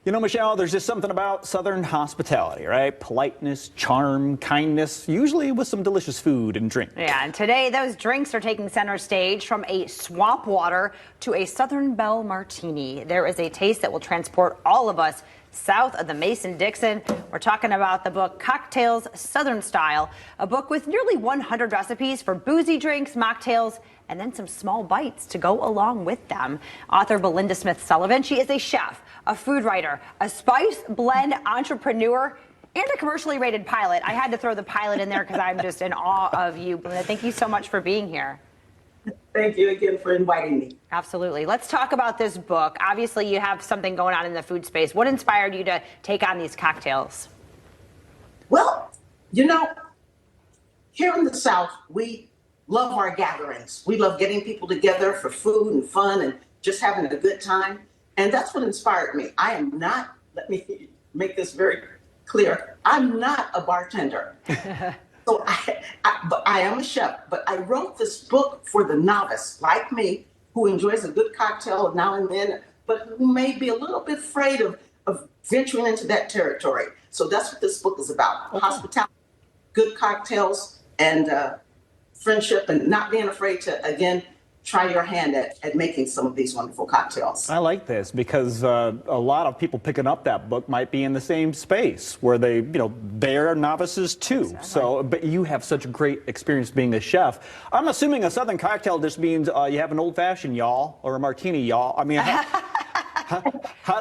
You know, Michelle, there's just something about Southern hospitality, right? Politeness, charm, kindness, usually with some delicious food and drink. Yeah, and today those drinks are taking center stage, from a swamp water to a Southern Belle Martini. There is a taste that will transport all of us south of the Mason-Dixon. We're talking about the book Cocktails Southern Style, a book with nearly 100 recipes for boozy drinks, mocktails, and then some small bites to go along with them. Author Belinda Smith Sullivan, she is a chef, a food writer, a spice blend entrepreneur, and a commercially rated pilot. I had to throw the pilot in there because I'm just in awe of you, Belinda. Thank you so much for being here. Thank you again for inviting me. Absolutely. Let's talk about this book. Obviously, you have something going on in the food space. What inspired you to take on these cocktails? Well, you know, here in the South, we love our gatherings. We love getting people together for food and fun and just having a good time. And that's what inspired me. I am not, let me make this very clear, I'm not a bartender. So but I am a chef, but I wrote this book for the novice like me, who enjoys a good cocktail now and then, but who may be a little bit afraid of venturing into that territory. So that's what this book is about. Okay. Hospitality, good cocktails, and friendship, and not being afraid to, again, try your hand at making some of these wonderful cocktails. I like this because a lot of people picking up that book might be in the same space where they, they're novices too. Exactly. So, but you have such a great experience being a chef. I'm assuming a Southern cocktail just means you have an old-fashioned, y'all, or a martini, y'all. I mean,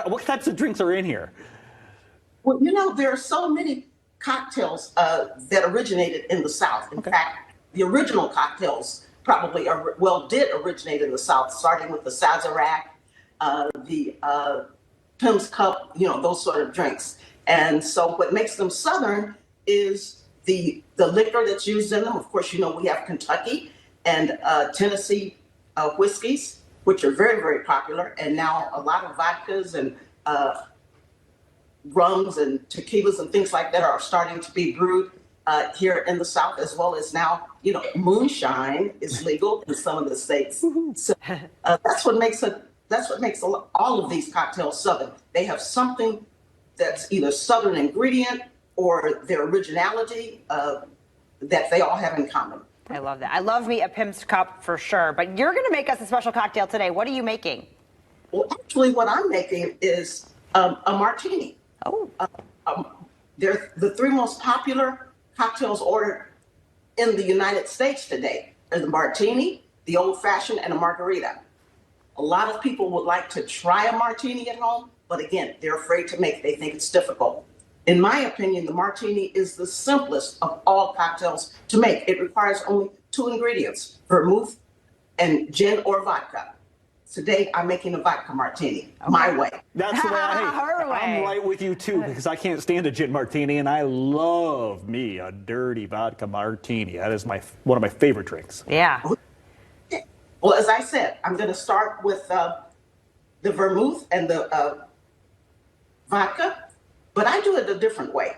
what types of drinks are in here? Well, there are so many cocktails that originated in the South. In fact, the original cocktails probably did originate in the South, starting with the Sazerac, the Pimm's Cup, those sort of drinks. And so what makes them Southern is the liquor that's used in them. Of course, we have Kentucky and Tennessee whiskeys, which are very, very popular. And now a lot of vodkas and rums and tequilas and things like that are starting to be brewed here in the South, as well as now, moonshine is legal in some of the states. So that's what makes all of these cocktails Southern. They have something that's either Southern ingredient or their originality that they all have in common. I love that. I love me a Pimm's Cup for sure. But you're going to make us a special cocktail today. What are you making? Well, actually, what I'm making is a martini. Oh. They're the three most popular cocktails ordered in the United States today are the martini, the old-fashioned, and a margarita. A lot of people would like to try a martini at home, but again, they're afraid to make it. They think it's difficult. In my opinion, the martini is the simplest of all cocktails to make. It requires only 2 ingredients, vermouth and gin or vodka. Today, I'm making a vodka martini, my way. That's the way I'm right with you, too, because I can't stand a gin martini, and I love me a dirty vodka martini. That is one of my favorite drinks. Yeah. Well, as I said, I'm going to start with the vermouth and the vodka, but I do it a different way.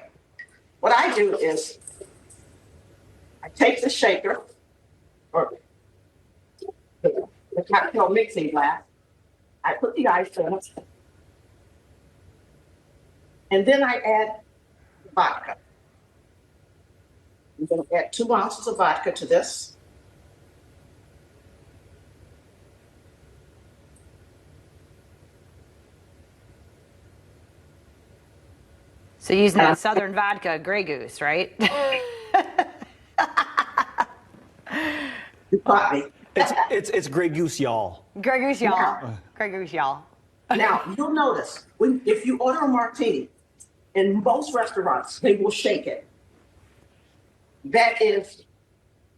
What I do is I take the shaker, or the cocktail mixing glass. I put the ice in it, and then I add vodka. I'm going to add 2 ounces of vodka to this. So using that Southern vodka, Grey Goose, right? You caught me. It's Grey Goose, y'all. Grey Goose, y'all. Grey Goose, y'all. Now, you'll notice if you order a martini, in most restaurants, they will shake it. That is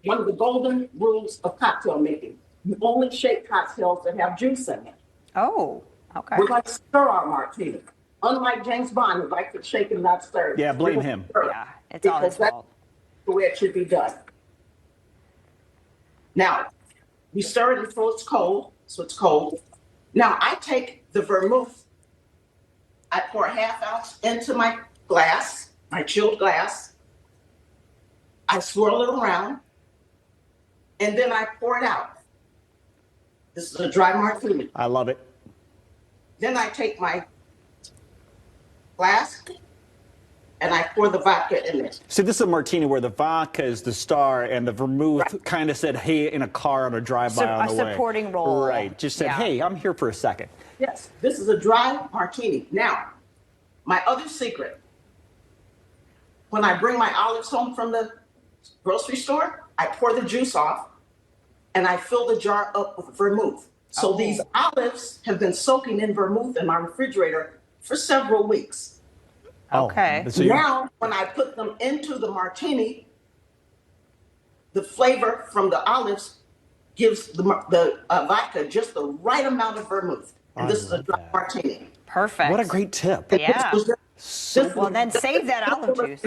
one of the golden rules of cocktail making. You only shake cocktails that have juice in it. Oh, okay. We like to stir our martini. Unlike James Bond, who likes to shake and not stir. Yeah, blame him. Yeah, it's all his fault. That's the way it should be done. Now, we stir it until it's cold, so it's cold. Now, I take the vermouth, I pour a ½ ounce into my glass, my chilled glass. I swirl it around, and then I pour it out. This is a dry martini. I love it. Then I take my glass, and I pour the vodka in there. See, this is a martini where the vodka is the star and the vermouth kind of said, hey, in a car on a drive-by on the A way. supporting role. Right. Just said, Yeah. hey, I'm here for a second. Yes, this is a dry martini. Now, my other secret, when I bring my olives home from the grocery store, I pour the juice off and I fill the jar up with vermouth. So these olives have been soaking in vermouth in my refrigerator for several weeks. Okay. Oh, so you're- Now, when I put them into the martini, the flavor from the olives gives the vodka just the right amount of vermouth. And I this is a love dry that. martini. Perfect. What a great tip. And Yeah. this was just- Well, then save that olive juice.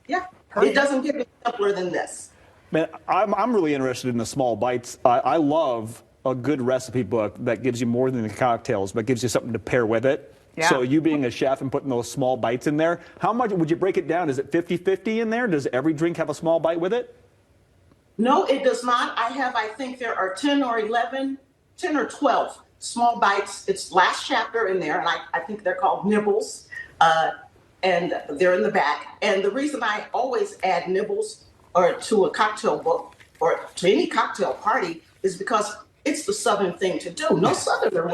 Yeah, Perfect. it doesn't get any simpler than this. Man, I'm really interested in the small bites. I love a good recipe book that gives you more than the cocktails, but gives you something to pair with it. Yeah. So you being a chef and putting those small bites in there, how much would you break it down? Is it 50-50 in there? Does every drink have a small bite with it? No, it does not. I think there are 10 or 11, 10 or 12 small bites. It's last chapter in there, and I think they're called nibbles, and they're in the back. And the reason I always add nibbles or to a cocktail book or to any cocktail party is because it's the Southern thing to do. No Southerner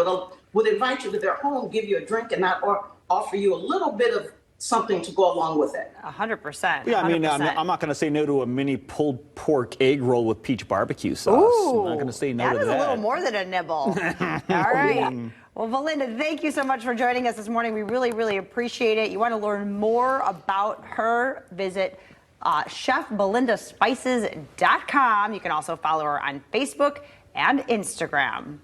would invite you to their home, give you a drink, and not or offer you a little bit of something to go along with it. 100%. Yeah, I mean, 100%. I'm not going to say no to a mini pulled pork egg roll with peach barbecue sauce. Ooh, I'm not going to say no that to is that. a little more than a nibble. All right. Well, Belinda, thank you so much for joining us this morning. We really, really appreciate it. You want to learn more about her, visit chefbelindaspices.com. You can also follow her on Facebook and Instagram.